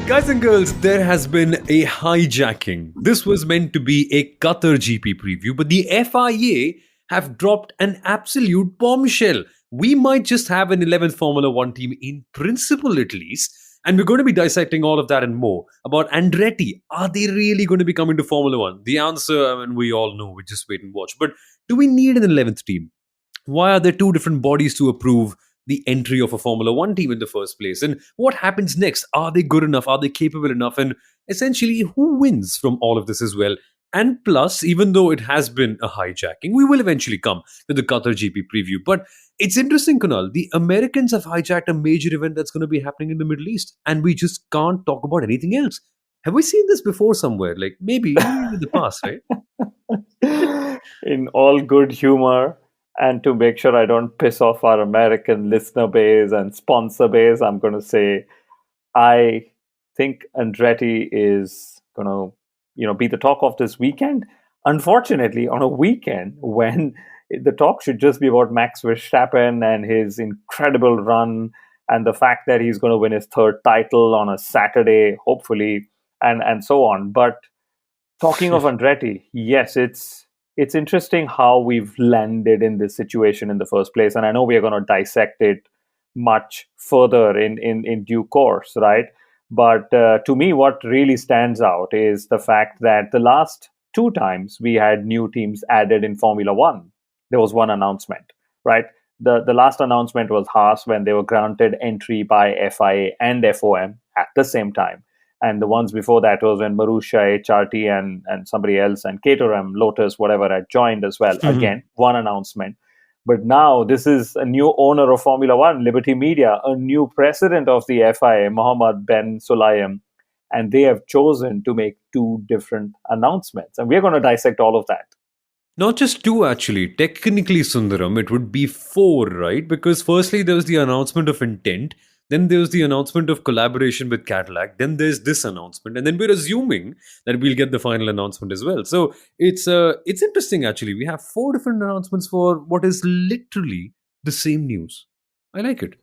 Guys and girls, there has been a hijacking. This was meant to be a Qatar GP preview, but the FIA have dropped an absolute bombshell. We might just have an 11th Formula One team in principle, at least. And we're going to be dissecting all of that and more. About Andretti, are they really going to be coming to Formula One? The answer, I mean, we all know, we just wait and watch. But do we need an 11th team? Why are there two different bodies to approve the entry of a Formula One team in the first place? And what happens next? Are they good enough? Are they capable enough? And essentially, who wins from all of this as well? And plus, even though it has been a hijacking, we will eventually come to the Qatar GP preview. But it's interesting, Kunal. The Americans have hijacked a major event that's going to be happening in the Middle East, and we just can't talk about anything else. Have we seen this before somewhere? Like maybe in the past, right? In all good humor, and to make sure I don't piss off our American listener base and sponsor base, I'm going to say I think Andretti is going to, be the talk of this weekend. Unfortunately, on a weekend when the talk should just be about Max Verstappen and his incredible run and the fact that he's going to win his third title on a Saturday, hopefully, and so on. But talking of Andretti, yes, it's interesting how we've landed in this situation in the first place. And I know we are going to dissect it much further in due course, right? But to me, what really stands out is the fact that the last two times we had new teams added in Formula One, there was one announcement, right? The last announcement was Haas when they were granted entry by FIA and FOM at the same time. And the ones before that was when Marussia, HRT, and somebody else, and Caterham, Lotus, whatever, had joined as well. Mm-hmm. Again, one announcement. But now this is a new owner of Formula One, Liberty Media, a new president of the FIA, Mohammed Ben Sulayem, and they have chosen to make two different announcements. And we're going to dissect all of that. Not just two, actually. Technically, Sundaram, it would be four, right? Because firstly, there was the announcement of intent. Then there's the announcement of collaboration with Cadillac. Then there's this announcement, and then we're assuming that we'll get the final announcement as well. So it's interesting actually. We have four different announcements for what is literally the same news. I like it.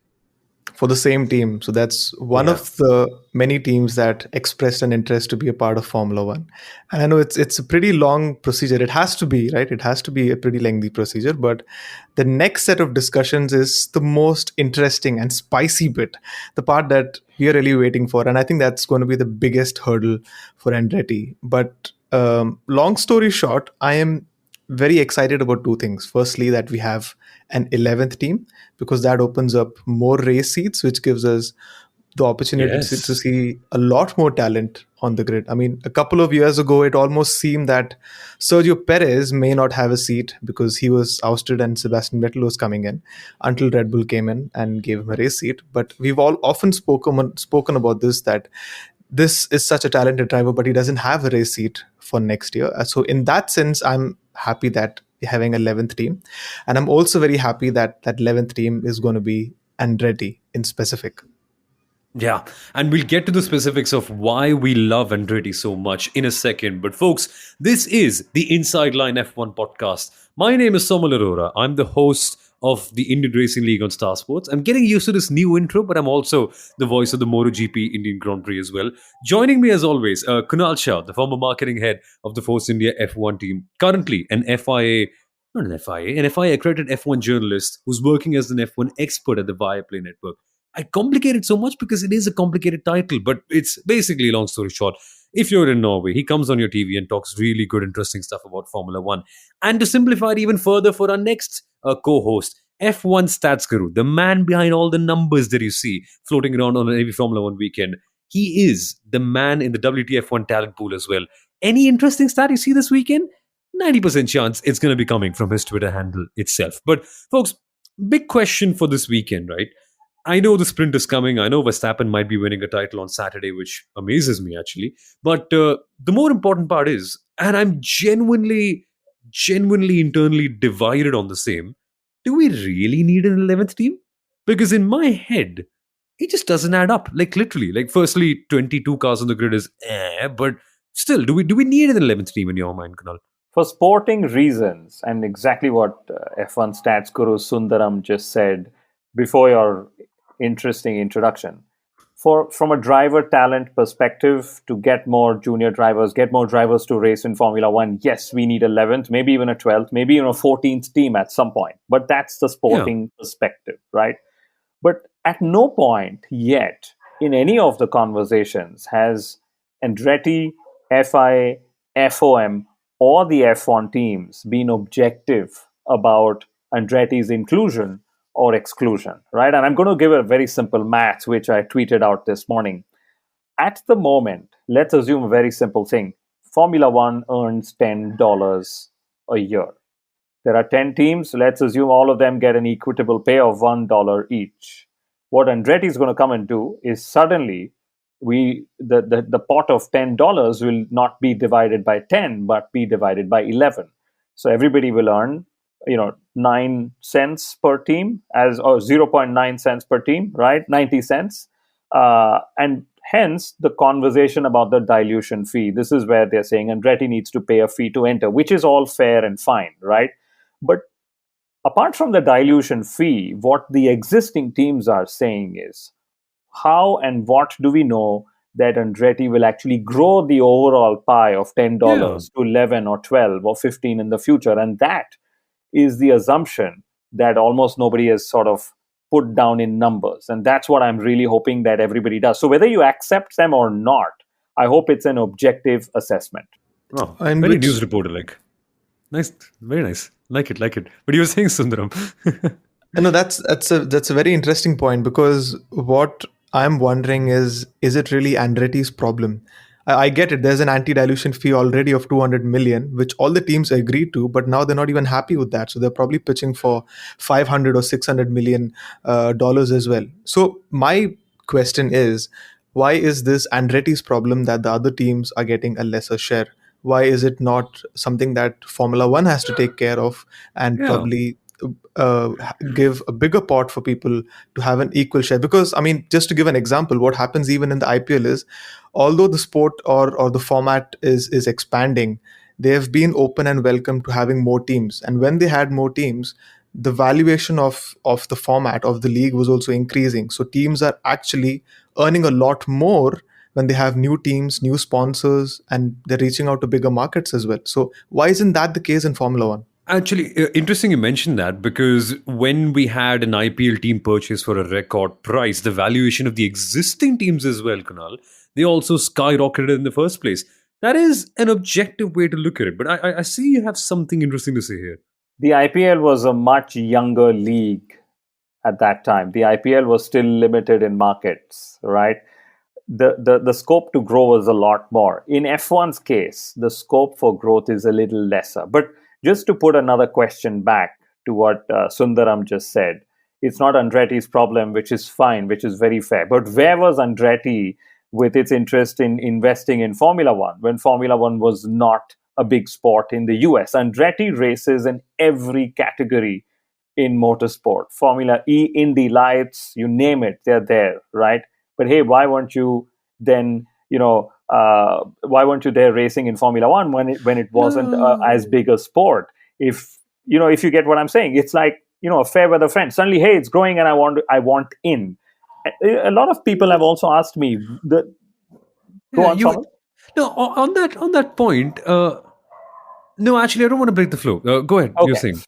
For the same team. So that's one of the many teams that expressed an interest to be a part of Formula One. And I know it's a pretty long procedure. It has to be, right? It has to be a pretty lengthy procedure. But the next set of discussions is the most interesting and spicy bit, the part that we are really waiting for. And I think that's going to be the biggest hurdle for Andretti. But long story short, I am very excited about two things. Firstly, that we have an 11th team, because that opens up more race seats, which gives us the opportunity to see a lot more talent on the grid. I mean, a couple of years ago, it almost seemed that Sergio Perez may not have a seat because he was ousted and Sebastian Vettel was coming in, until Red Bull came in and gave him a race seat. But we've all often spoken about this, that this is such a talented driver, but he doesn't have a race seat for next year. So in that sense, I'm happy that we're having an 11th team. And I'm also very happy that that 11th team is going to be Andretti in specific. Yeah, and we'll get to the specifics of why we love Andretti so much in a second. But folks, this is the Inside Line F1 podcast. My name is Somal Arora. I'm the host of the Indian Racing League on Star Sports. I'm getting used to this new intro, but I'm also the voice of the MotoGP Indian Grand Prix as well. Joining me as always, Kunal Shah, the former marketing head of the Force India F1 team, currently an FIA accredited F1 journalist who's working as an F1 expert at the Viaplay network. I complicate it so much because it is a complicated title, but it's basically, long story short, if you're in Norway, he comes on your TV and talks really good, interesting stuff about Formula One. And to simplify it even further for our next co-host, F1 Stats Guru, the man behind all the numbers that you see floating around on every Formula One weekend. He is the man in the WTF1 talent pool as well. Any interesting stat you see this weekend? 90% chance it's going to be coming from his Twitter handle itself. But folks, big question for this weekend, right? I know the sprint is coming. I know Verstappen might be winning a title on Saturday, which amazes me actually. But the more important part is, and I'm genuinely internally divided on the same, do we really need an 11th team? Because in my head, it just doesn't add up. Like literally, like firstly, 22 cars on the grid is but still, do we need an 11th team in your mind, Kunal? For sporting reasons, and exactly what F1 Stats Guru Sundaram just said before your interesting introduction. from a driver talent perspective, to get more junior drivers, get more drivers to race in Formula One, yes, we need 11th, maybe even a 12th, maybe even a 14th team at some point. But that's the Yeah. sporting perspective, right? But at no point yet in any of the conversations has Andretti, FIA, FOM, or the F1 teams been objective about Andretti's inclusion or exclusion, right? And I'm going to give a very simple math, which I tweeted out this morning. At the moment, let's assume a very simple thing. Formula One earns $10 a year. There are 10 teams. Let's assume all of them get an equitable pay of $1 each. What Andretti is going to come and do is suddenly the pot of $10 will not be divided by 10, but be divided by 11. So everybody will earn, 9 cents per team, as or 0.9 cents per team, right? 90 cents. And hence the conversation about the dilution fee. This is where they're saying Andretti needs to pay a fee to enter, which is all fair and fine, right? But apart from the dilution fee, what the existing teams are saying is, how and what do we know that Andretti will actually grow the overall pie of Yeah. $10 to 11 or 12 or 15 in the future? And that is the assumption that almost nobody has sort of put down in numbers. And that's what I'm really hoping that everybody does. So whether you accept them or not, I hope it's an objective assessment. Oh, And very which news reporter like. Nice, very nice. Like it, like it. But you were saying, Sundaram. no, that's a very interesting point, because what I'm wondering is it really Andretti's problem? I get it. There's an anti-dilution fee already of 200 million, which all the teams agreed to, but now they're not even happy with that. So they're probably pitching for 500 or 600 million dollars as well. So my question is, why is this Andretti's problem that the other teams are getting a lesser share? Why is it not something that Formula One has to take care of and Yeah. probably give a bigger pot for people to have an equal share? Because I mean, just to give an example, what happens even in the IPL is, although the sport or the format is expanding, they have been open and welcome to having more teams. And when they had more teams, the valuation of the format of the league was also increasing. So teams are actually earning a lot more when they have new teams, new sponsors, and they're reaching out to bigger markets as well. So why isn't that the case in Formula One? Actually, interesting you mentioned that, because when we had an IPL team purchase for a record price, the valuation of the existing teams as well, Kunal, they also skyrocketed in the first place. That is an objective way to look at it. But I see you have something interesting to say here. The IPL was a much younger league at that time. The IPL was still limited in markets, right? The scope to grow was a lot more. In F1's case, the scope for growth is a little lesser. But just to put another question back to what Sundaram just said, it's not Andretti's problem, which is fine, which is very fair. But where was Andretti with its interest in investing in Formula One when Formula One was not a big sport in the US? Andretti races in every category in motorsport. Formula E, Indy Lights, you name it, they're there, right? But hey, why weren't you then, why weren't you there racing in Formula One when it wasn't as No. big a sport? If you get what I'm saying, it's like, a fair weather friend. Suddenly, hey, it's growing and I want in. A lot of people have also asked me, go Yeah, on, you. Somal. No, on that point. No, actually, I don't want to break the flow. Go ahead. You're Okay. saying.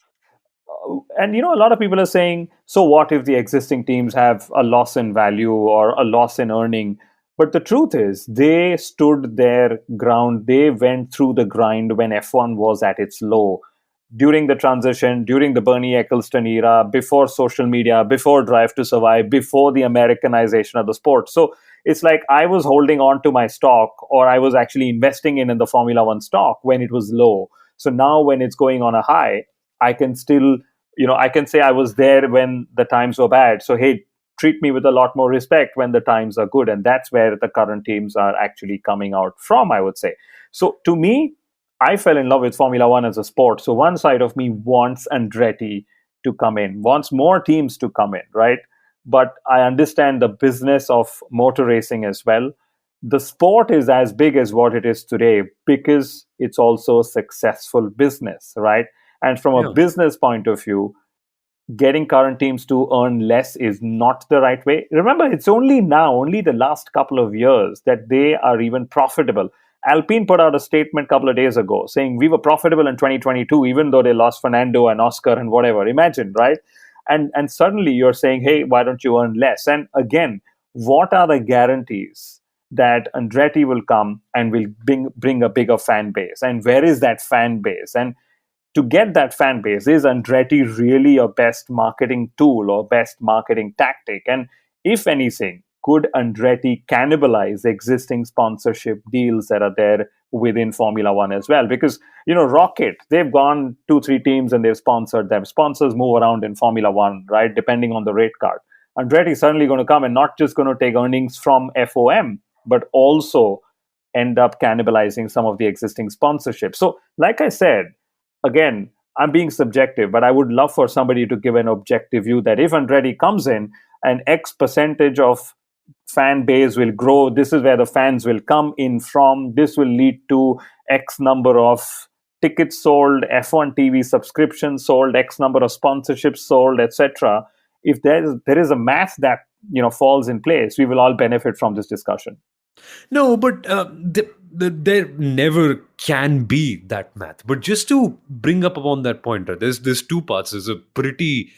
And a lot of people are saying, so what if the existing teams have a loss in value or a loss in earning? But the truth is, they stood their ground. They went through the grind when F1 was at its low, during the transition, during the Bernie Ecclestone era, before social media, before Drive to Survive, before the Americanization of the sport. So it's like I was holding on to my stock, or I was actually investing in the Formula One stock when it was low. So now when it's going on a high, I can still, I can say I was there when the times were bad. So hey, treat me with a lot more respect when the times are good. And that's where the current teams are actually coming out from, I would say. So to me, I fell in love with Formula One as a sport. So one side of me wants Andretti to come in, wants more teams to come in, right? But I understand the business of motor racing as well. The sport is as big as what it is today because it's also a successful business, right? And from a Yeah. business point of view, getting current teams to earn less is not the right way. Remember, it's only now, only the last couple of years, that they are even profitable. Alpine put out a statement a couple of days ago saying we were profitable in 2022, even though they lost Fernando and Oscar and whatever. Imagine, right? And suddenly you're saying, hey, why don't you earn less? And again, what are the guarantees that Andretti will come and will bring a bigger fan base? And where is that fan base? And to get that fan base, is Andretti really a best marketing tool or best marketing tactic? And if anything, could Andretti cannibalize existing sponsorship deals that are there within Formula One as well? Because, Rocket, they've gone 2, 3 teams and they've sponsored them. Sponsors move around in Formula One, right? Depending on the rate card. Andretti is suddenly going to come and not just going to take earnings from FOM, but also end up cannibalizing some of the existing sponsorship. So, like I said, again, I'm being subjective, but I would love for somebody to give an objective view that if Andretti comes in and X percentage of fan base will grow, this is where the fans will come in from, this will lead to X number of tickets sold, F1 TV subscriptions sold, X number of sponsorships sold, etc. If there is a math that falls in place, we will all benefit from this discussion. No, but there never can be that math. But just to bring up upon that point, right, there's two parts. There's a pretty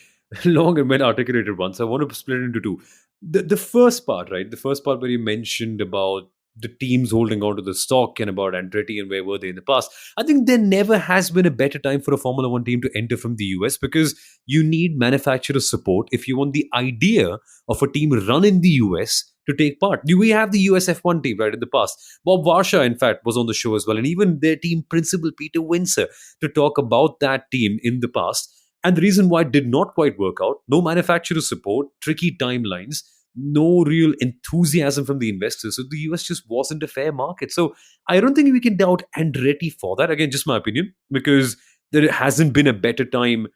long and well articulated one. So I want to split it into two. The first part, right? The first part where you mentioned about the teams holding on to the stock and about Andretti and where were they in the past. I think there never has been a better time for a Formula One team to enter from the US, because you need manufacturer support if you want the idea of a team run in the US to take part. We have the US F1 team, right, in the past. Bob Varsha, in fact, was on the show as well, and even their team principal, Peter Windsor, to talk about that team in the past. And the reason why it did not quite work out: no manufacturer support, tricky timelines, no real enthusiasm from the investors. So the US just wasn't a fair market. So I don't think we can doubt Andretti for that. Again, just my opinion, because there hasn't been a better time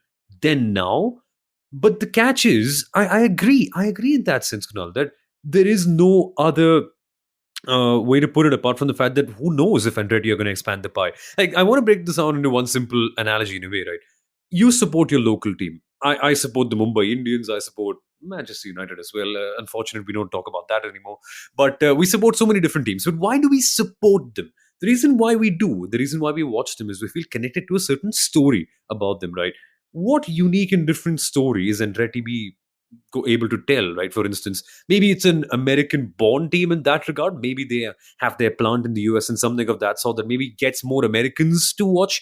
than now. But the catch is, I agree. I agree in that sense, Kunal, that there is no other way to put it apart from the fact that who knows if Andretti are going to expand the pie. Like, I want to break this down into one simple analogy in a way, right? You support your local team. I support the Mumbai Indians. I support Manchester United as well. Unfortunately, we don't talk about that anymore. But we support so many different teams. But why do we support them? The reason why we do, the reason why we watch them, is we feel connected to a certain story about them, right? What unique and different story is Andretti be able to tell, right? For instance, maybe it's an American-born team in that regard. Maybe they have their plant in the US and something of that sort that maybe gets more Americans to watch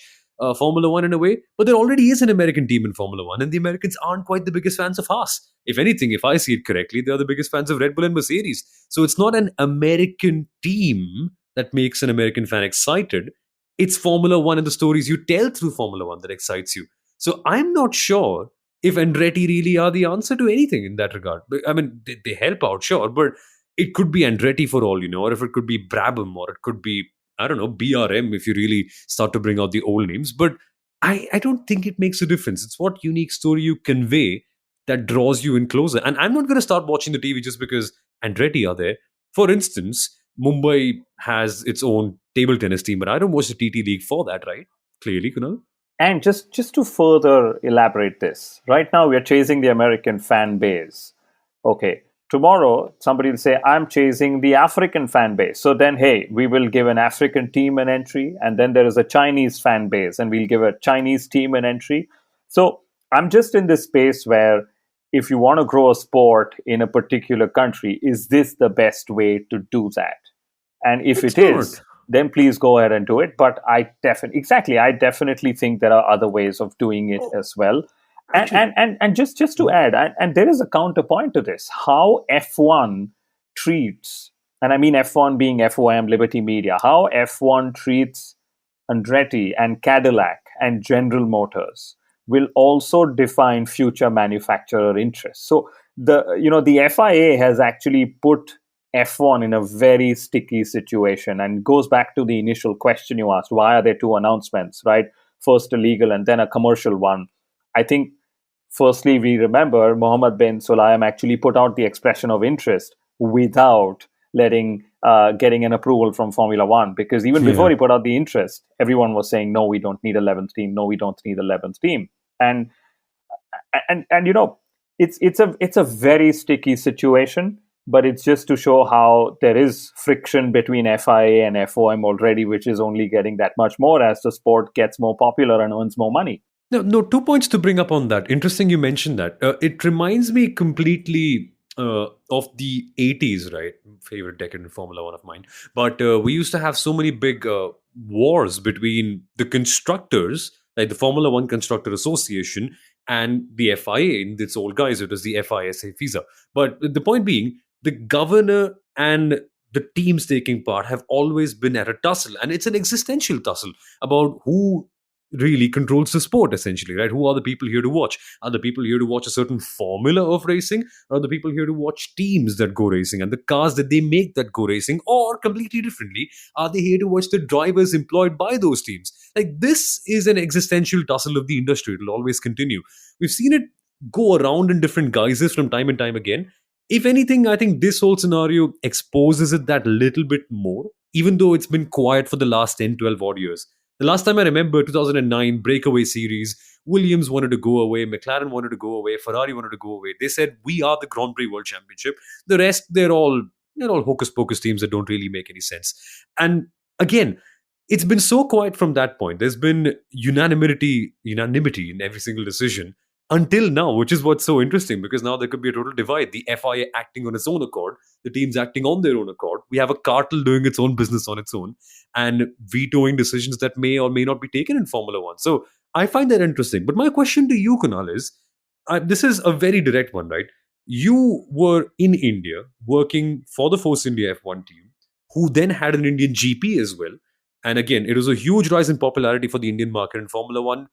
Formula One in a way. But there already is an American team in Formula One, and the Americans aren't quite the biggest fans of Haas. If anything, if I see it correctly, they're the biggest fans of Red Bull and Mercedes. So it's not an American team that makes an American fan excited. It's Formula One and the stories you tell through Formula One that excites you. So I'm not sure if Andretti really are the answer to anything in that regard. I mean, they help out, sure, but it could be Andretti for all you know, or if it could be Brabham, or it could be, I don't know, BRM if you really start to bring out the old names. But I don't think it makes a difference. It's what unique story you convey that draws you in closer. And I'm not going to start watching the TV just because Andretti are there. For instance, Mumbai has its own table tennis team, but I don't watch the TT League for that, right? Clearly, Kunal. And just to further elaborate this, right now we are chasing the American fan base. Okay, tomorrow somebody will say, I'm chasing the African fan base. So then, hey, we will give an African team an entry, and then there is a Chinese fan base, and we'll give a Chinese team an entry. So I'm just in this space where if you want to grow a sport in a particular country, is this the best way to do that? And if It's it is, not. then please go ahead and do it. But I definitely think there are other ways of doing it as well. And just to add, and there is a counterpoint to this, how F1 treats, and I mean F1 being FOM, Liberty Media, how F1 treats Andretti and Cadillac and General Motors will also define future manufacturer interests. So the FIA has actually put F1 in a very sticky situation, and goes back to the initial question you asked: why are there two announcements, right? First a legal and then a commercial one. I think firstly we remember Mohammed bin Sulayem actually put out the expression of interest without getting an approval from Formula One, because even before he put out the interest, everyone was saying, no, we don't need 11th team, no, we don't need 11th team. And And it's a very sticky situation, but it's just to show how there is friction between FIA and FOM already, which is only getting that much more as the sport gets more popular and earns more money. No, no, 2 points to bring up on that. Interesting you mentioned that. It reminds me completely of the 80s, right? Favorite decade in Formula One of mine. But we used to have so many big wars between the constructors, like the Formula One Constructor Association, and the FIA. In its old guise, it was the FISA FISA. But the point being, the governor and the teams taking part have always been at a tussle, and it's an existential tussle about who really controls the sport, essentially, right? Who are the people here to watch? Are the people here to watch a certain formula of racing, or are the people here to watch teams that go racing and the cars that they make that go racing? Or completely differently, are they here to watch the drivers employed by those teams? Like, this is an existential tussle of the industry. It'll always continue. We've seen it go around in different guises from time and time again. If anything, I think this whole scenario exposes it that little bit more, even though it's been quiet for the last 10, 12 odd years. The last time I remember, 2009 breakaway series, Williams wanted to go away, McLaren wanted to go away, Ferrari wanted to go away. They said, we are the Grand Prix World Championship. The rest, they're all hocus pocus teams that don't really make any sense. And again, it's been so quiet from that point. There's been unanimity in every single decision until now, which is what's so interesting, because now there could be a total divide. The FIA acting on its own accord, the teams acting on their own accord. We have a cartel doing its own business on its own and vetoing decisions that may or may not be taken in Formula One. So I find that interesting. But my question to you, Kunal, is this is a very direct one, right? You were in India working for the Force India F1 team, who then had an Indian GP as well. And again, it was a huge rise in popularity for the Indian market in Formula One,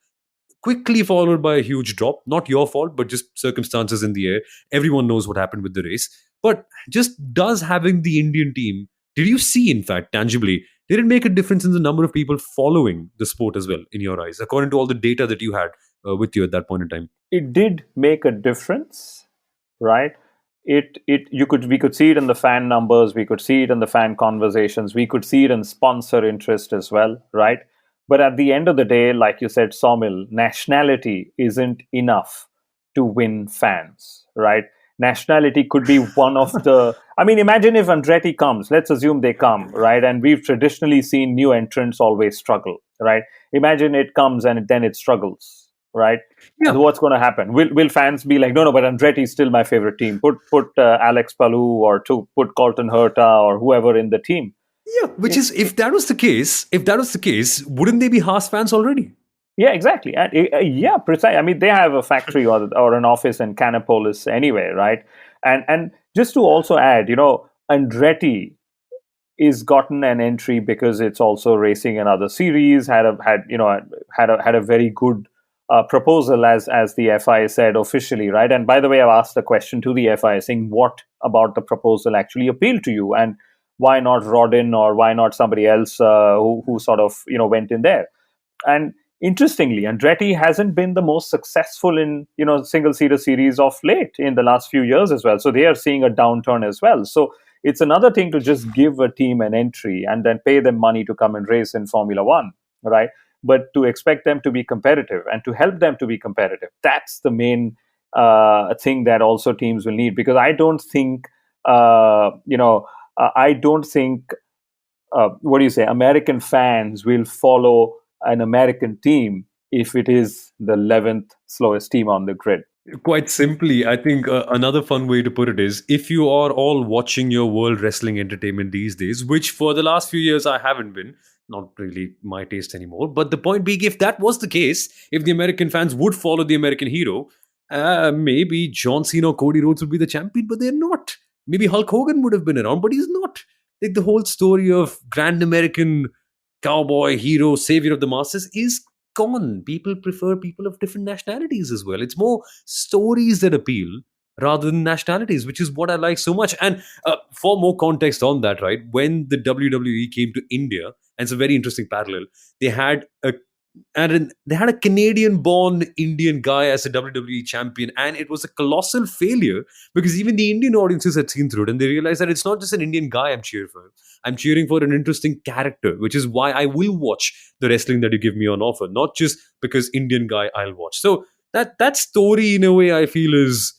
quickly followed by a huge drop. Not your fault, but just circumstances in the air. Everyone knows what happened with the race. But just does having the Indian team, did you see, in fact, tangibly, did it make a difference in the number of people following the sport as well, in your eyes, according to all the data that you had with you at that point in time? It did make a difference, right? We could see it in the fan numbers, we could see it in the fan conversations, we could see it in sponsor interest as well, right? But at the end of the day, like you said, Somil, nationality isn't enough to win fans, right? Nationality could be one of the. I mean, imagine if Andretti comes. Let's assume they come, right? And we've traditionally seen new entrants always struggle, right? Imagine it comes and then it struggles, right? Yeah. And what's going to happen? Will fans be like, no, but Andretti is still my favorite team. Put Alex Palou or to put Colton Herta or whoever in the team. Yeah, which is, if that was the case, wouldn't they be Haas fans already? Yeah, exactly. And, yeah, precisely. I mean, they have a factory or an office in Canopolis anyway, right? And just to also add, Andretti is gotten an entry because it's also racing in other series. Had a very good proposal as the FIA said officially, right? And by the way, I've asked the question to the FIA saying, what about the proposal actually appealed to you, and why not Rodin or why not somebody else who sort of went in there? And interestingly, Andretti hasn't been the most successful in single-seater series of late in the last few years as well. So they are seeing a downturn as well. So it's another thing to just give a team an entry and then pay them money to come and race in Formula One, right? But to expect them to be competitive and to help them to be competitive, that's the main thing that also teams will need. Because I don't think, American fans will follow an American team if it is the 11th slowest team on the grid. Quite simply, I think another fun way to put it is, if you are all watching your World Wrestling Entertainment these days, which for the last few years I haven't been, not really my taste anymore. But the point being, if that was the case, if the American fans would follow the American hero, maybe John Cena or Cody Rhodes would be the champion, but they're not. Maybe Hulk Hogan would have been around, but he's not. Like, the whole story of grand American cowboy, hero, savior of the masses is gone. People prefer people of different nationalities as well. It's more stories that appeal rather than nationalities, which is what I like so much. And for more context on that, right, when the WWE came to India, and it's a very interesting parallel, they had a Canadian-born Indian guy as a WWE champion, and it was a colossal failure because even the Indian audiences had seen through it, and they realized that it's not just an Indian guy I'm cheering for. I'm cheering for an interesting character, which is why I will watch the wrestling that you give me on offer, not just because Indian guy I'll watch. So that story, in a way, I feel is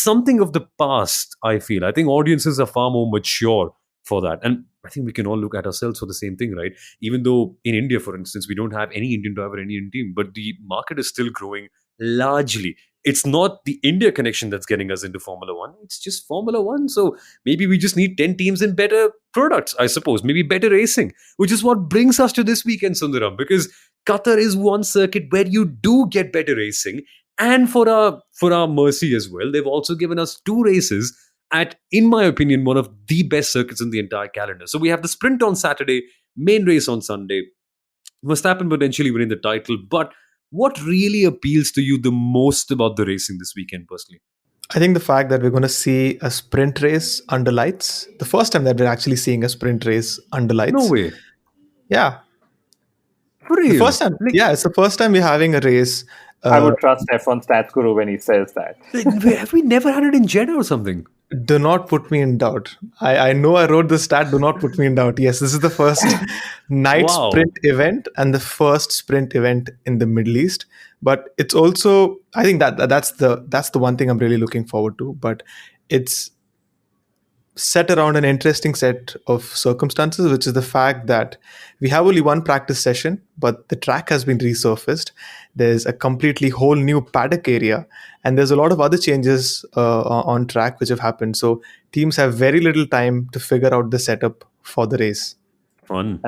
something of the past. I feel. I think audiences are far more mature for that, and I think we can all look at ourselves for the same thing, right? Even though in India, for instance, we don't have any Indian driver, any Indian team, but the market is still growing largely. It's not the India connection that's getting us into Formula One. It's just Formula One. So maybe we just need 10 teams and better products, I suppose. Maybe better racing, which is what brings us to this weekend, Sundaram, because Qatar is one circuit where you do get better racing. And for our mercy as well, they've also given us two races at, in my opinion, one of the best circuits in the entire calendar. So we have the sprint on Saturday, main race on Sunday. Verstappen potentially winning the title. But what really appeals to you the most about the racing this weekend, personally? I think the fact that we're going to see a sprint race under lights, the first time that we're actually seeing a sprint race under lights. No way. Yeah. For real? The first time. Yeah, it's the first time we're having a race. I would trust F1 Stats Guru when he says that. Have we never had it in Jeddah or something? Do not put me in doubt. I know I wrote the stat. Do not put me in doubt. Yes, this is the first night Wow. sprint event and the first sprint event in the Middle East. But it's also, I think that's the one thing I'm really looking forward to. But it's set around an interesting set of circumstances, which is the fact that we have only one practice session, but the track has been resurfaced. There's a completely whole new paddock area, and there's a lot of other changes on track which have happened. So teams have very little time to figure out the setup for the race. Fun.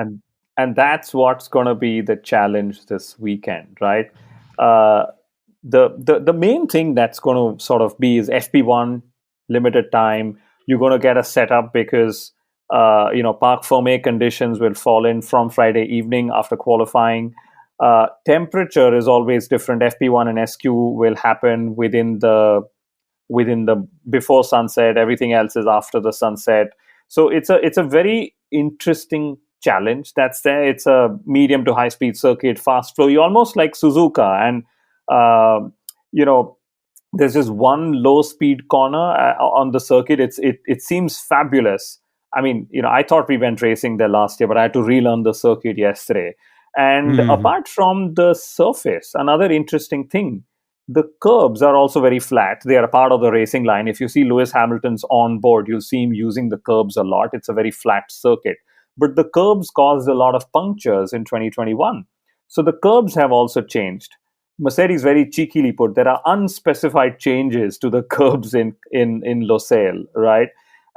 And that's what's going to be the challenge this weekend, right? The main thing that's going to sort of be is FP1 limited time. You're going to get a setup because parc fermé conditions will fall in from Friday evening after qualifying. Temperature is always different. FP1 and SQ will happen within the before sunset. Everything else is after the sunset. So it's a very interesting challenge that's there. It's a medium to high speed circuit, fast flow. You're almost like Suzuka, and there's just one low speed corner on the circuit. It seems fabulous. I mean, I thought we went racing there last year, but I had to relearn the circuit yesterday. And apart from the surface, another interesting thing, the curbs are also very flat. They are a part of the racing line. If you see Lewis Hamilton's on board, you'll see him using the curbs a lot. It's a very flat circuit. But the curbs caused a lot of punctures in 2021. So the curbs have also changed. Mercedes very cheekily put, there are unspecified changes to the curbs in Losail, right?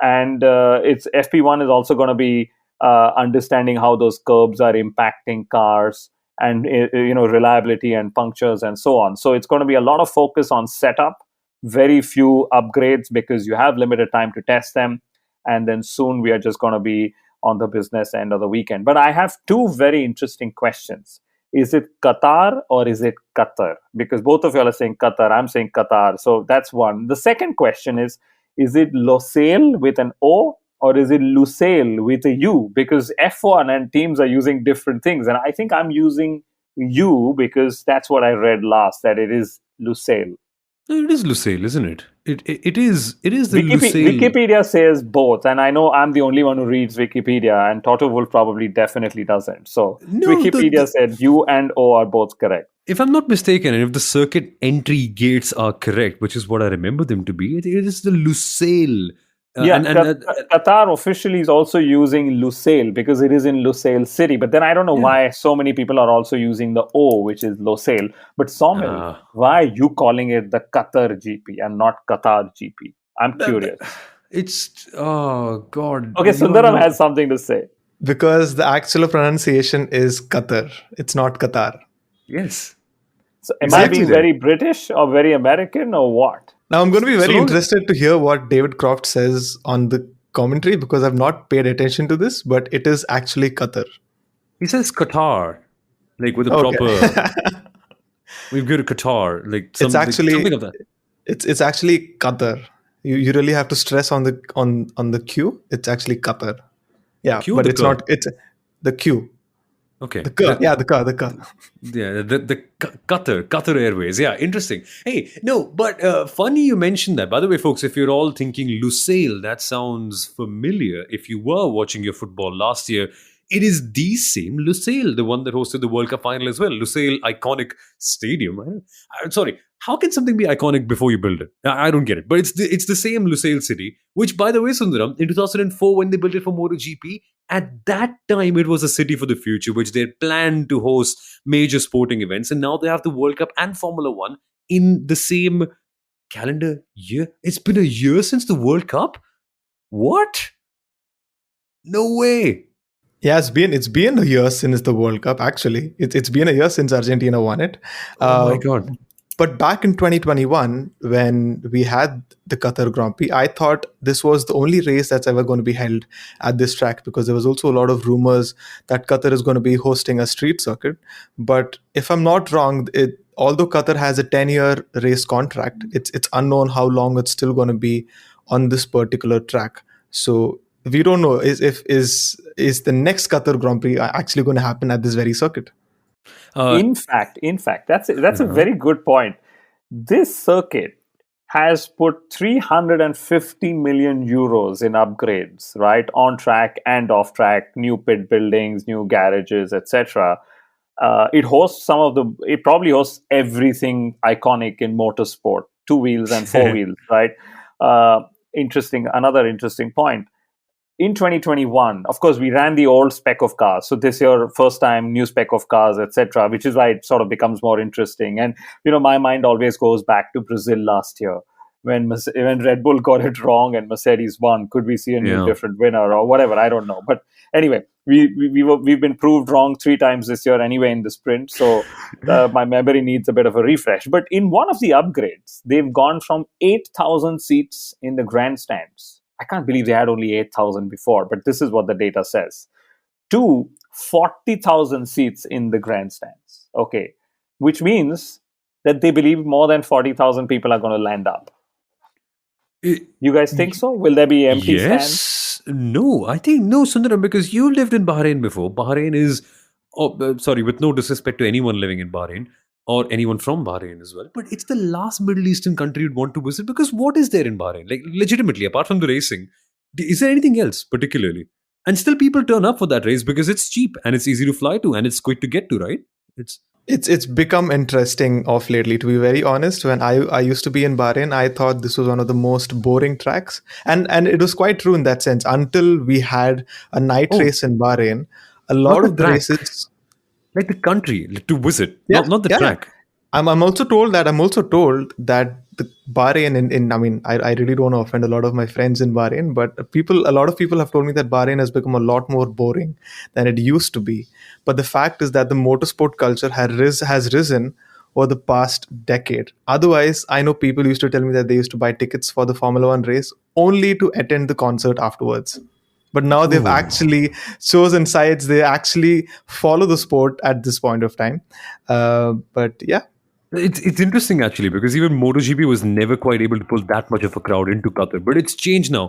And it's FP1 is also going to be understanding how those curbs are impacting cars and reliability and punctures and so on. So it's going to be a lot of focus on setup, very few upgrades because you have limited time to test them, and then soon we are just going to be on the business end of the weekend. But I have two very interesting questions. Is it Qatar or is it Qatar? Because both of you are saying Qatar, I'm saying Qatar. So that's one. The second question is it Losail with an O or is it Lusail with a U? Because F1 and teams are using different things. And I think I'm using U because that's what I read last, that it is Lusail. It is Lusail, isn't it? It is the Lusail. Wikipedia says both, and I know I'm the only one who reads Wikipedia, and Toto Wolff probably definitely doesn't. So No, Wikipedia said U and O are both correct. If I'm not mistaken, and if the circuit entry gates are correct, which is what I remember them to be, it is the Lusail. Qatar officially is also using Lusail because it is in Lusail city. But then I don't know why so many people are also using the O, which is Losail. But Somil, why are you calling it the Qatar GP and not Qatar GP? I'm curious. Oh God. Okay, Sundaram has something to say. Because the actual pronunciation is Qatar. It's not Qatar. Yes. So am I being very British or very American or what? Now, I'm going to be very interested to hear what David Croft says on the commentary because I've not paid attention to this, but it is actually Qatar. He says Qatar, like with a proper. We've got a Qatar, like it's actually something of that. It's actually Qatar. You really have to stress on the Q. It's actually Qatar. Yeah, Q, but the it's Q? not. It's the Q. Okay. The Q. Yeah, the Q. The Q. Yeah, the Qatar Airways. Yeah, interesting. Hey, no, but funny you mentioned that. By the way, folks, if you're all thinking Lusail, that sounds familiar. If you were watching your football last year, it is the same Lusail, the one that hosted the World Cup final as well. Lusail, iconic stadium. I'm sorry, how can something be iconic before you build it? I don't get it. But it's the same Lusail city, which, by the way, Sundaram, in 2004, when they built it for MotoGP, at that time it was a city for the future, which they had planned to host major sporting events. And now they have the World Cup and Formula One in the same calendar year. It's been a year since the World Cup? What? No way. Yeah, it's been a year since the World Cup. Actually, it's been a year since Argentina won it. Oh my Uh, God. but back in 2021, when we had the Qatar Grand Prix, I thought this was the only race that's ever going to be held at this track, because there was also a lot of rumors that Qatar is going to be hosting a street circuit. But if I'm not wrong, although Qatar has a 10-year race contract, it's unknown how long it's still going to be on this particular track. So we don't know is the next Qatar Grand Prix actually going to happen at this very circuit. Uh, In fact, that's a uh-huh. very good point. This circuit has put 350 million euros in upgrades, right, on track and off track, new pit buildings, new garages, etc. It probably hosts everything iconic in motorsport, two wheels and four wheels, right? Another interesting point. In 2021, of course, we ran the old spec of cars. So this year, first time new spec of cars, etc., which is why it sort of becomes more interesting. And my mind always goes back to Brazil last year when Red Bull got it wrong and Mercedes won. Could we see a new Yeah. different winner or whatever? I don't know. But anyway, we've been proved wrong 3 times this year anyway in the sprint. So my memory needs a bit of a refresh. But in one of the upgrades, they've gone from 8,000 seats in the grandstands. I can't believe they had only 8,000 before, but this is what the data says, to 40,000 seats in the grandstands. Okay, which means that they believe more than 40,000 people are going to land up. It- You guys think so? Will there be empty stands? yes. No, I think no, Sundaram, because you lived in Bahrain before. Bahrain is, sorry, with no disrespect to anyone living in Bahrain or anyone from Bahrain as well, but it's the last Middle Eastern country you'd want to visit, because what is there in Bahrain? Like, legitimately, apart from the racing, is there anything else particularly? And still people turn up for that race because it's cheap and it's easy to fly to and it's quick to get to, right? It's It's become interesting of lately, to be very honest. When I used to be in Bahrain, I thought this was one of the most boring tracks, and it was quite true in that sense until we had a night oh, race in Bahrain. A not lot the of the track, races, like the country to visit, yeah, not the yeah. track. I'm also told that the Bahrain in I mean I really don't want to offend a lot of my friends in Bahrain, but a lot of people have told me that Bahrain has become a lot more boring than it used to be. But the fact is that the motorsport culture has risen over the past decade. Otherwise, I know people used to tell me that they used to buy tickets for the Formula One race only to attend the concert afterwards. But now they've Oh. actually chosen sides. They actually follow the sport at this point of time. But yeah, It's interesting actually, because even MotoGP was never quite able to pull that much of a crowd into Qatar, but it's changed now.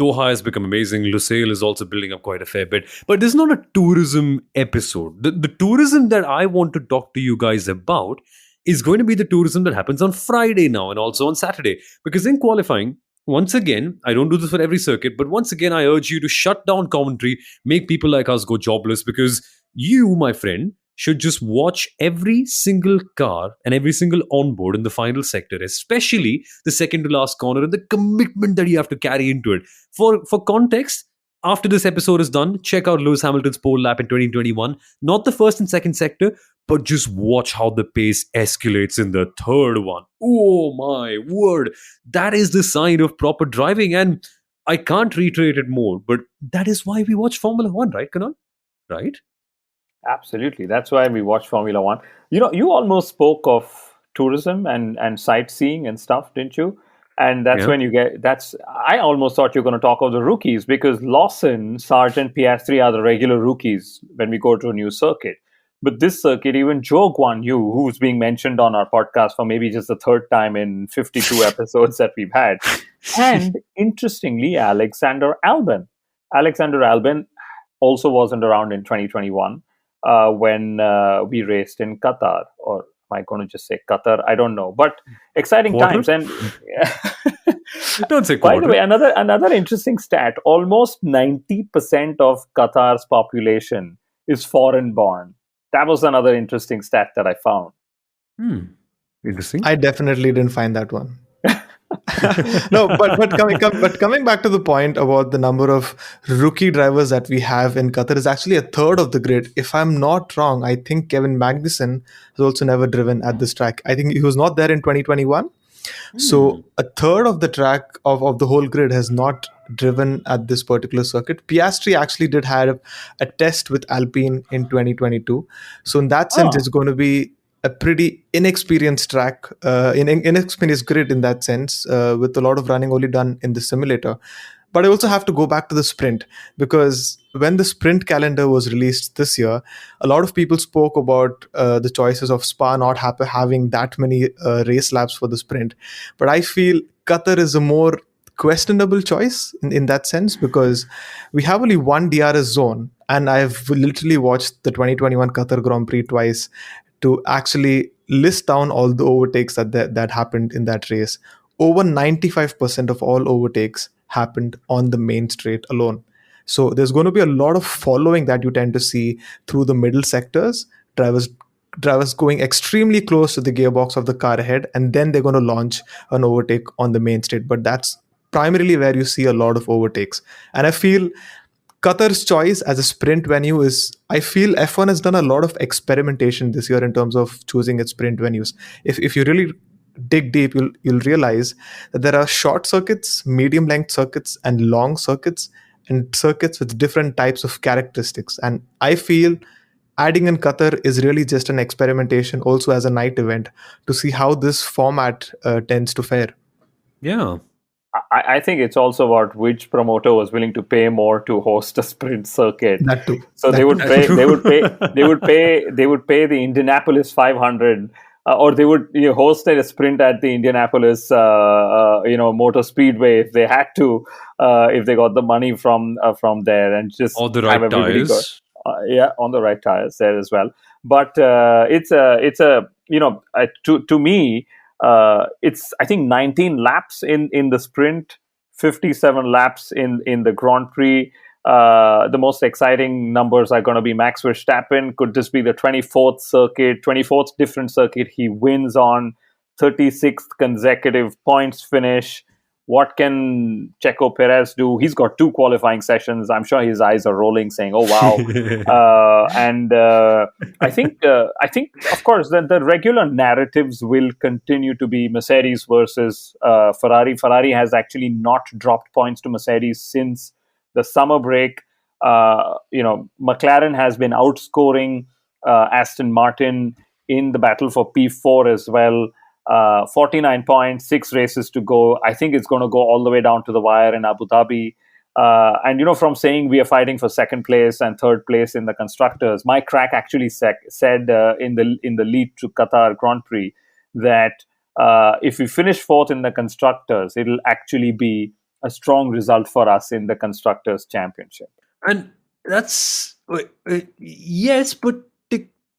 Doha has become amazing. Lusail is also building up quite a fair bit, but this is not a tourism episode. The tourism that I want to talk to you guys about is going to be the tourism that happens on Friday now and also on Saturday, because in qualifying. Once again, I don't do this for every circuit, but once again, I urge you to shut down commentary, make people like us go jobless, because you, my friend, should just watch every single car and every single onboard in the final sector, especially the second to last corner and the commitment that you have to carry into it. For context, after this episode is done, check out Lewis Hamilton's pole lap in 2021. Not the first and second sector, but just watch how the pace escalates in the third one. Oh my word. That is the sign of proper driving. And I can't reiterate it more, but that is why we watch Formula One, right, Kunal? Right? Absolutely. That's why we watch Formula One. You almost spoke of tourism and sightseeing and stuff, didn't you? And Yeah. I almost thought you were going to talk of the rookies, because Lawson, Sargent, Piastri are the regular rookies when we go to a new circuit. But this circuit, even Joe Guan Yu, who's being mentioned on our podcast for maybe just the third time in 52 episodes that we've had, and interestingly, Alexander Albon. Alexander Albon also wasn't around in 2021 when we raced in Qatar. Or am I going to just say Qatar? I don't know. But exciting Quarter? times. And Don't say By the way, quarter. another interesting stat: almost 90% of Qatar's population is foreign born. That was another interesting stat that I found. Interesting. I definitely didn't find that one. No, but coming back to the point about the number of rookie drivers that we have in Qatar is actually a third of the grid. If I'm not wrong, I think Kevin Magnussen has also never driven at this track. I think he was not there in 2021. Hmm. So a third of the track of the whole grid has not driven at this particular circuit. Piastri actually did have a test with Alpine in 2022. So in that sense, Oh, it's going to be a pretty inexperienced track, inexperienced grid in that sense, with a lot of running only done in the simulator. But I also have to go back to the sprint because when the sprint calendar was released this year, a lot of people spoke about the choices of Spa not having that many race laps for the sprint. But I feel Qatar is a more questionable choice in that sense because we have only one DRS zone. And I've literally watched the 2021 Qatar Grand Prix twice to actually list down all the overtakes that happened in that race. Over 95% of all overtakes happened on the main straight alone. So there's going to be a lot of following that you tend to see through the middle sectors, drivers drivers going extremely close to the gearbox of the car ahead, and then they're going to launch an overtake on the main straight. But that's primarily where you see a lot of overtakes. And I feel Qatar's choice as a sprint venue is, I feel F1 has done a lot of experimentation this year in terms of choosing its sprint venues. If you really dig deep, you'll realize that there are short circuits, medium length circuits, and long circuits, and circuits with different types of characteristics. And I feel adding in Qatar is really just an experimentation, also as a night event, to see how this format tends to fare. Yeah. I think it's also about which promoter was willing to pay more to host a sprint circuit. That too. So That they would too. pay. They would pay the Indianapolis 500, or they would host a sprint at the Indianapolis, Motor Speedway if they had to, if they got the money from there, and just Or the have right everybody go. tires. Yeah, on the right tires there as well. But to me, it's I think 19 laps in the sprint, 57 laps in the Grand Prix. The most exciting numbers are going to be Max Verstappen. Could this be the 24th different circuit he wins on? 36th consecutive points finish. What can Checo Perez do? He's got 2 qualifying sessions. I'm sure his eyes are rolling, saying, "Oh wow!" I think, of course, the regular narratives will continue to be Mercedes versus Ferrari. Ferrari has actually not dropped points to Mercedes since the summer break. McLaren has been outscoring Aston Martin in the battle for P4 as well. 49 points, 6 races to go. I think it's going to go all the way down to the wire in Abu Dhabi. And from saying we are fighting for second place and third place in the constructors, my crack actually said in the lead to Qatar Grand Prix that if we finish fourth in the constructors, it'll actually be a strong result for us in the constructors championship. And that's yes, but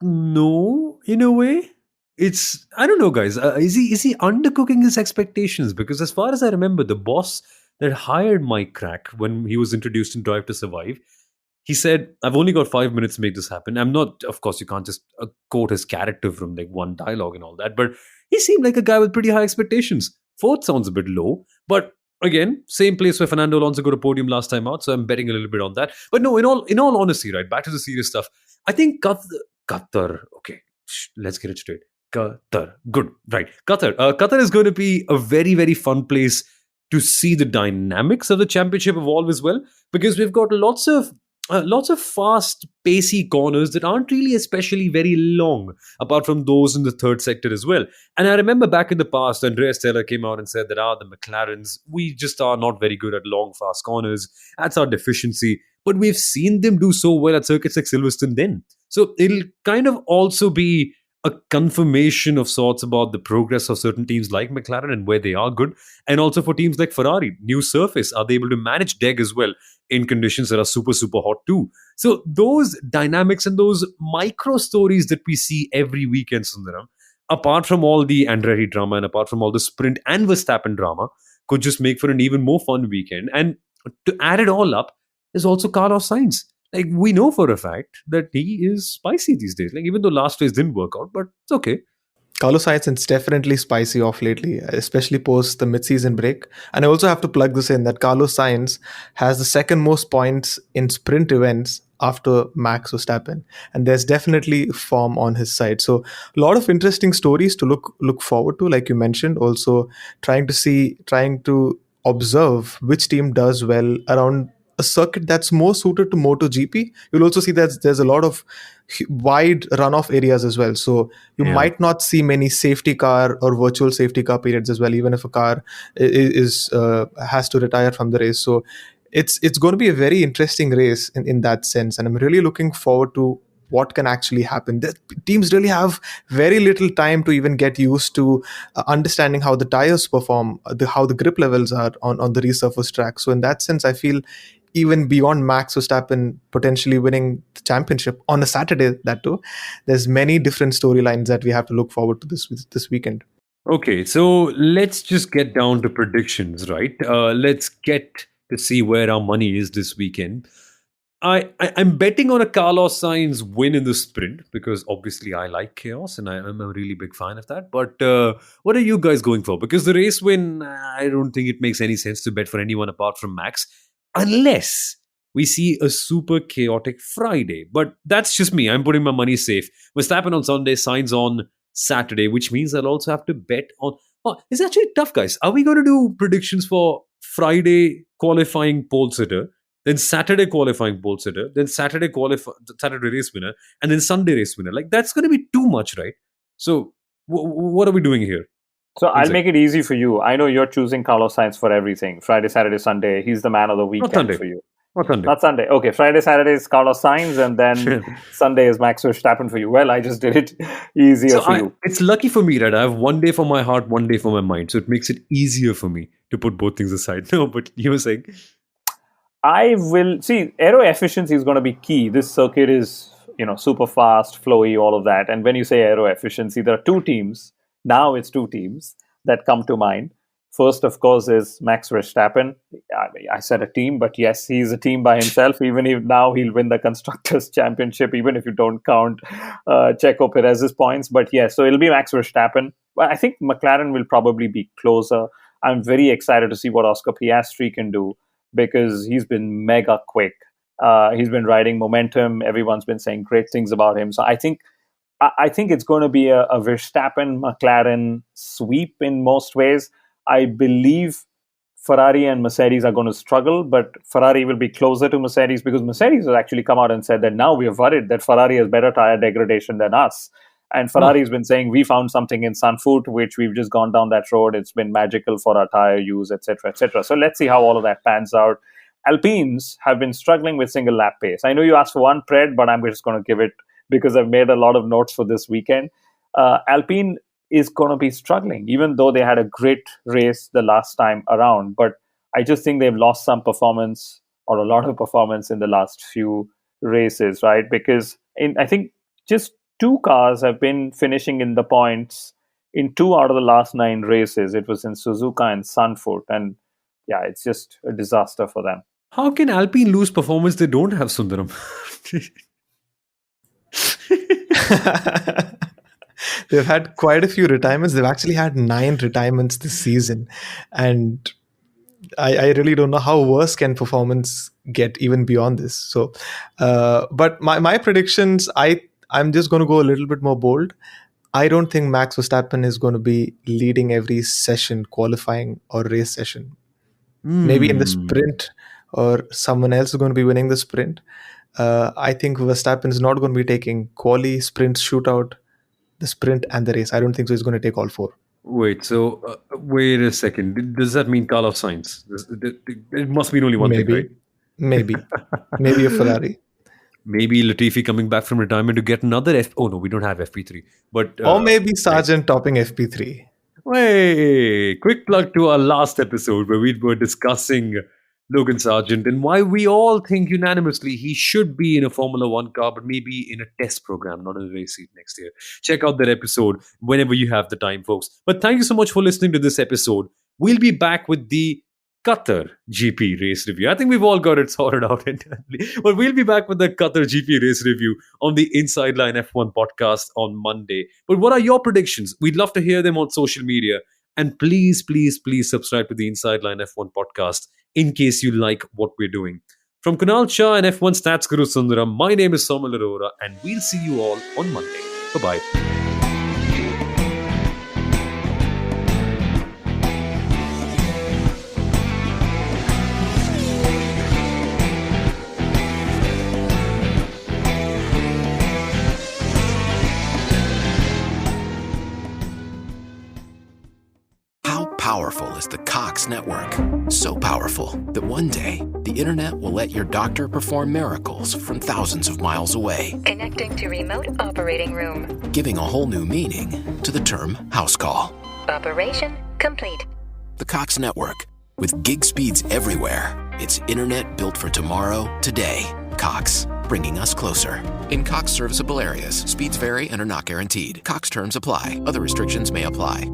no, in a way. It's I don't know, guys. Is he undercooking his expectations? Because as far as I remember, the boss that hired Mike Crack when he was introduced in Drive to Survive, he said, "I've only got 5 minutes to make this happen." I'm not, of course, you can't just quote his character from like one dialogue and all that, but he seemed like a guy with pretty high expectations. Fourth sounds a bit low, but again, same place where Fernando Alonso got a podium last time out, so I'm betting a little bit on that. But no, in all honesty, right, back to the serious stuff. I think Qatar. Okay, let's get it straight. Qatar. Good. Right. Qatar. Qatar is going to be a very, very fun place to see the dynamics of the championship evolve as well, because we've got lots of fast, pacey corners that aren't really especially very long, apart from those in the third sector as well. And I remember back in the past, Andreas Teller came out and said that the McLarens, we just are not very good at long, fast corners. That's our deficiency. But we've seen them do so well at circuits like Silverstone then. So it'll kind of also be a confirmation of sorts about the progress of certain teams like McLaren and where they are good. And also for teams like Ferrari, new surface, are they able to manage DEG as well in conditions that are super, super hot too? So those dynamics and those micro stories that we see every weekend, Sundaram, apart from all the Andretti drama and apart from all the sprint and Verstappen drama, could just make for an even more fun weekend. And to add it all up, there's also Carlos Sainz. Like, we know for a fact that he is spicy these days. Like, even though last race didn't work out, but it's okay. Carlos Sainz is definitely spicy off lately, especially post the mid-season break. And I also have to plug this in that Carlos Sainz has the second most points in sprint events after Max Verstappen, and there's definitely form on his side. So a lot of interesting stories to look forward to, like you mentioned. Also, trying to observe which team does well around a circuit that's more suited to MotoGP. You'll also see that there's a lot of wide runoff areas as well. So you Yeah. might not see many safety car or virtual safety car periods as well, even if a car is has to retire from the race. So it's going to be a very interesting race in that sense, and I'm really looking forward to what can actually happen. The teams really have very little time to even get used to understanding how the tires perform, how the grip levels are on the resurfaced track. So in that sense, I feel even beyond Max Verstappen potentially winning the championship on a Saturday, that too, there's many different storylines that we have to look forward to this weekend. Okay, so let's just get down to predictions, right? Let's get to see where our money is this weekend. I'm betting on a Carlos Sainz win in the sprint because obviously I like chaos and I'm a really big fan of that. But what are you guys going for? Because the race win, I don't think it makes any sense to bet for anyone apart from Max, unless we see a super chaotic Friday. But that's just me. I'm putting my money safe. Verstappen on Sunday, Sainz on Saturday, which means I'll also have to bet on. Oh, it's actually tough, guys. Are we going to do predictions for Friday qualifying pole sitter? Then Saturday qualifying pole sitter, then Saturday race winner, and then Sunday race winner. Like, that's going to be too much, right? So what are we doing here? So I'll Inside. make it easy for you. I know you're choosing Carlos Sainz for everything. Friday, Saturday, Sunday. He's the man of the Not weekend Sunday. for you. Not Sunday. Not Sunday. Okay, Friday, Saturday is Carlos Sainz, and then Sunday is Max Verstappen for you. Well, I just did it easier So for you. it's lucky for me that I have one day for my heart, one day for my mind. So it makes it easier for me to put both things aside. No, but you were saying. I will see aero efficiency is going to be key. This circuit is, super fast, flowy, all of that. And when you say aero efficiency, there are two teams. Now it's two teams that come to mind. First, of course, is Max Verstappen. I said a team, but yes, he's a team by himself. Even if now he'll win the Constructors' Championship, even if you don't count Checo Perez's points. But yes, so it'll be Max Verstappen. But I think McLaren will probably be closer. I'm very excited to see what Oscar Piastri can do because he's been mega quick. He's been riding momentum. Everyone's been saying great things about him. So I think it's going to be a Verstappen McLaren sweep in most ways. I believe Ferrari and Mercedes are going to struggle, but Ferrari will be closer to Mercedes because Mercedes has actually come out and said that now we are worried that Ferrari has better tire degradation than us. And Ferrari has been saying we found something in Sunfoot, which we've just gone down that road. It's been magical for our tire use, etc., etc. So let's see how all of that pans out. Alpines have been struggling with single lap pace. I know you asked for one Pred, but I'm just going to give it because I've made a lot of notes for this weekend. Alpine is going to be struggling, even though they had a great race the last time around. But I just think they've lost some performance or a lot of performance in the last few races, right? Because I think just two cars have been finishing in the points in 2 out of the last 9 races. It was in Suzuka and Sunfoot. And yeah, it's just a disaster for them. How can Alpine lose performance? They don't have Sundaram. They've had quite a few retirements. They've actually had 9 retirements this season. And I really don't know how worse can performance get even beyond this. So, but my predictions, I'm just going to go a little bit more bold. I don't think Max Verstappen is going to be leading every session, qualifying or race session. Maybe in the sprint, or someone else is going to be winning the sprint. I think Verstappen is not going to be taking quali, sprint, shootout, the sprint, and the race. I don't think so. He's going to take all 4. Wait, so wait a second. Does that mean Carlos Sainz? It must mean only one thing, right? Maybe a Ferrari. Maybe Latifi coming back from retirement to get another Oh no, we don't have FP3. But Or maybe Sargent topping FP3. Hey, quick plug to our last episode where we were discussing Logan Sargent and why we all think unanimously he should be in a Formula One car, but maybe in a test program, not in a race seat next year. Check out that episode whenever you have the time, folks. But thank you so much for listening to this episode. we'll be back with the Qatar GP race review. I think we've all got it sorted out internally. But we'll be back with the Qatar GP race review on the Inside Line F1 podcast on Monday. But what are your predictions? We'd love to hear them on social media. And please, please, please subscribe to the Inside Line F1 podcast in case you like what we're doing. From Kunal Shah and F1 Stats Guru Sundaram, my name is Somal Arora, and we'll see you all on Monday. Bye-bye. Powerful is the Cox network. So powerful that one day the internet will let your doctor perform miracles from thousands of miles away. Connecting to remote operating room. Giving a whole new meaning to the term house call. Operation complete. The Cox network. With gig speeds everywhere. It's internet built for tomorrow, today. Cox, bringing us closer. In Cox serviceable areas, speeds vary and are not guaranteed. Cox terms apply. Other restrictions may apply.